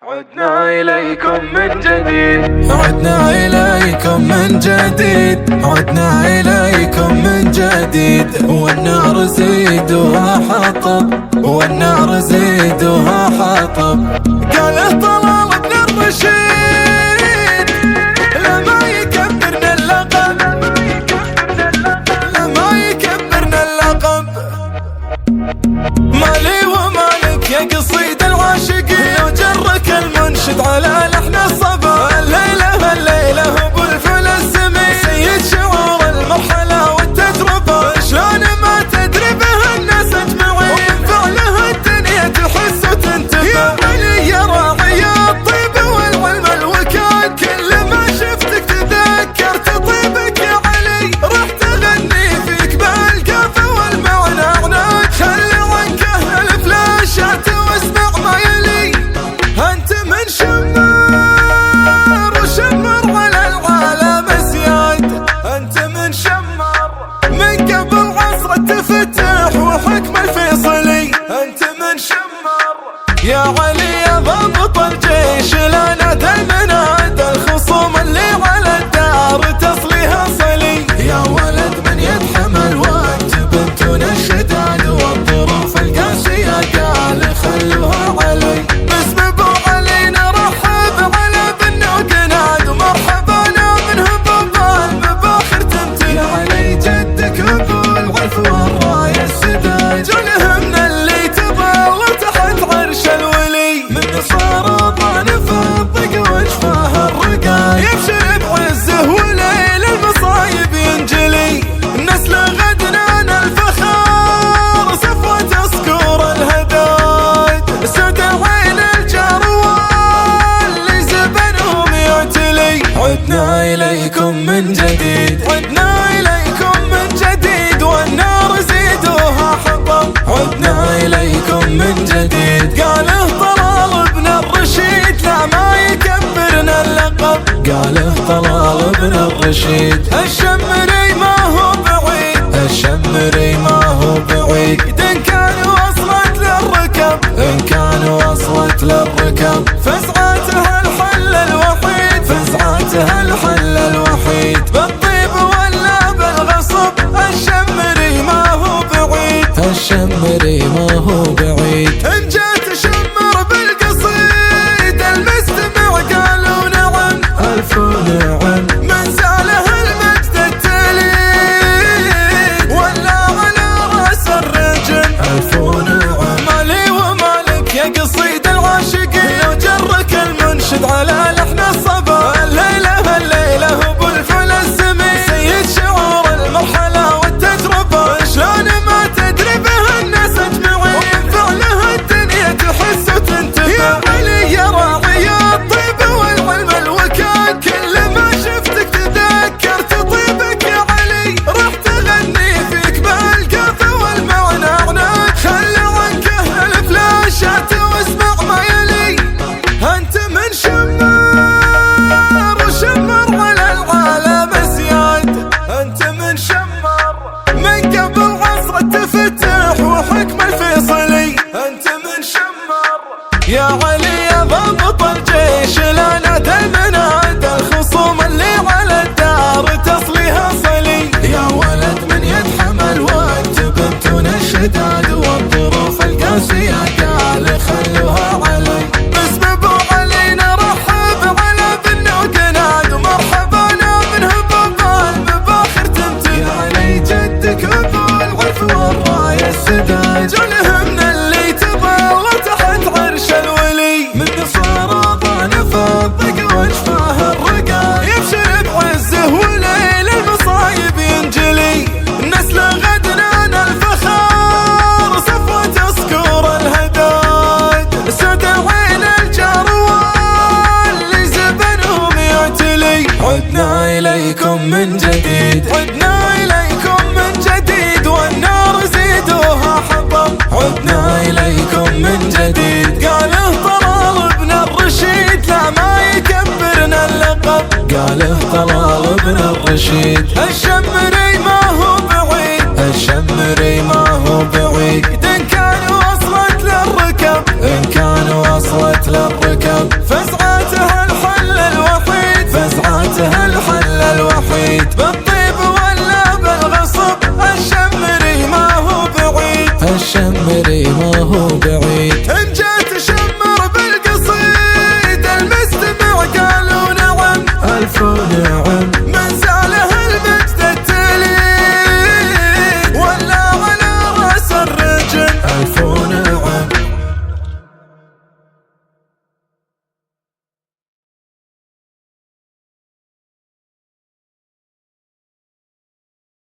عدنا إليكم من جديد، عدنا إليكم من جديد، عدنا إليكم من جديد، والنار زيدوها حطب، والنار زيدوها حطب. قاله طلال ابن الرشيد لما يكبرنا اللقب، لما يكبرنا اللقب. مالي ومالك يا قصيد العاشقين، وجرك المنشد على لحن الصبا. الليلة الليلة ابو الفل السمين، سيد شعور المرحلة والتجربة. شلون ما تدري به الناس اجمعين، فعله الدنيا تحس وتنتبه. يا علي يا راعي الطيب والعلم الوكاد، كل ما شفتك تذكرت طيبك يا علي. رح تغني فيك بالقافة والمعنى عناد، خلي عنك اهل الفلاشات واسمع ما يلي. انت من شمار وشمر على العالم زياد، انت من شمار من قبل عصر التفتح وحكم الفيصلي. انت من شمار يا علي يا ضابط الجيش، لا نادى المناد الخصوم اللي على الدار تصليها صلي. يا ولد من يتحمل واجب انتون الشداد، والظروف القاسية قال خلوها علي. باسم ابو علي نرحب على بنا وقناد، ومرحبا منه بابا المباخر تمتلي. يا علي جدك ابو العرف والراية السداد، جلهم اللي تظل تحت عرش الولي. من صار ضانف الضق وجفاه الرقاي، يبشر بعزه وليل المصايب ينجلي. نسل غدنان الفخار صفوة سكور الهدايد، سد عين الجروال اللي زبنهم يعتلي. عدنا إليكم من جديد، عدنا إليكم من جديد، والنار زيدوها حطب. عدنا إليكم من جديد، قاله طلال ابن الرشيد لا ما يكبرنا اللقب. قاله طلال ابن الرشيد الشمري ما هو بعيد، الشمري ما هو بعيد. إن كان وصلت للركب، إن كان وصلت للركب، فزعتها الحل الوحيد، فزعتها الحل الوحيد. بالطيب ولا بالغصب، الشمري ما هو بعيد، الشمري ما هو بعيد. إن جات شمر بالقصيد المستمع قالوا نعم، ألف نعم. من زاله المجد التليد ولا على راس الرجل، ألف نعم. مالي ومالك يا قصيد العاشقين، وجرك المنشد على لحن الصبا. الليلة الليلة ابو الفل السمين، سيد شعور المرحلة والتجربة. شلون ما تدري به الناس اجمعين، فعله الدنيا تحس وتنتبه. يا علي يا راعي الطيب والعلم الوكاد، كل ما شفتك تذكرت طيبك يا علي. رح تغني فيك بالقافة والمعنى عناد، خلي عنك اهل الفلاشات واسمع ما يلي. انت من شمار وشمر على العالم زياد، انت من شمار من قبل عصر التفتح وحكم الفيصلي. انت من شمار يا علي يا ضابط الجيش، لا نادى المناد الخصوم اللي على الدار تصليها صلي. يا ولد من يتحمل واجب انتون الشداد، والظروف القاسية قال خلوها علي. باسم ابو علي نرحب على بنا وقناد، ومرحبا منه بابا المباخر تمتلي. يا علي جدك ابو العرف والراية السداد، جلهم اللي تظل تحت عرش الولي. من صار ضانف الضق وجفاه الرقاي، يبشر بعزه وليل المصايب ينجلي. نسل غدنان الفخار صفوة سكور الهدايد، سد عين الجروال اللي زبنهم يعتلي. عدنا إليكم من جديد، عدنا إليكم من جديد، والنار زيدوها حطب. عدنا إليكم من جديد، قاله طلال ابن الرشيد لا ما يكبرنا اللقب. قاله طلال ابن الرشيد